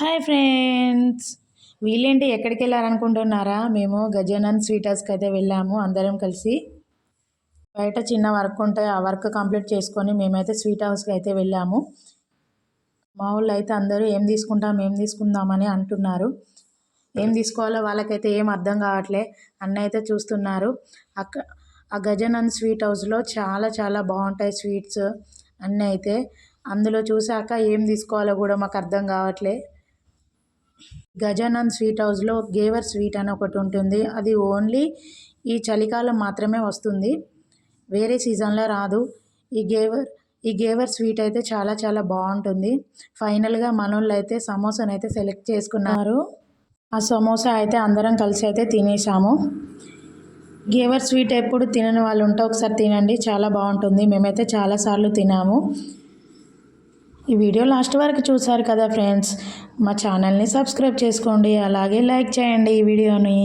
Hi friends. వీళ్ళేంటి ఎక్కడికి వెళ్ళారనుకుంటున్నారా? మేము గజానన్ స్వీట్ హౌస్కి అయితే వెళ్ళాము అందరం కలిసి. బయట చిన్న వర్క్ ఉంటే ఆ వర్క్ కంప్లీట్ చేసుకొని మేమైతే స్వీట్ హౌస్కి అయితే వెళ్ళాము. మా వాళ్ళు అయితే అందరూ ఏం తీసుకుందామని అంటున్నారు. ఏం తీసుకోవాలో వాళ్ళకైతే ఏం అర్థం కావట్లే. అన్న అయితే చూస్తున్నారు. ఆ గజానన్ స్వీట్ హౌస్లో చాలా చాలా బాగుంటాయి స్వీట్స్ అన్నీ అయితే. అందులో చూసాక ఏం తీసుకోవాలో కూడా మాకు అర్థం కావట్లే. గజానన్ స్వీట్ హౌస్లో గేవర్ స్వీట్ అని ఒకటి ఉంటుంది. అది ఓన్లీ ఈ చలికాలం మాత్రమే వస్తుంది, వేరే సీజన్లో రాదు. ఈ గేవర్ స్వీట్ అయితే చాలా చాలా బాగుంటుంది. ఫైనల్గా మనోళ్ళు అయితే సమోసాను అయితే సెలెక్ట్ చేసుకున్నారు. ఆ సమోసా అయితే అందరం కలిసి అయితే తినేసాము. గేవర్ స్వీట్ ఎప్పుడు తినని వాళ్ళు ఉంటే ఒకసారి తినండి, చాలా బాగుంటుంది. మేమైతే చాలాసార్లు తినాము. ఈ వీడియో లాస్ట్ వరకు చూసారు కదా ఫ్రెండ్స్. మా ఛానల్ని సబ్స్క్రైబ్ చేసుకోండి, అలాగే లైక్ చేయండి ఈ వీడియోని.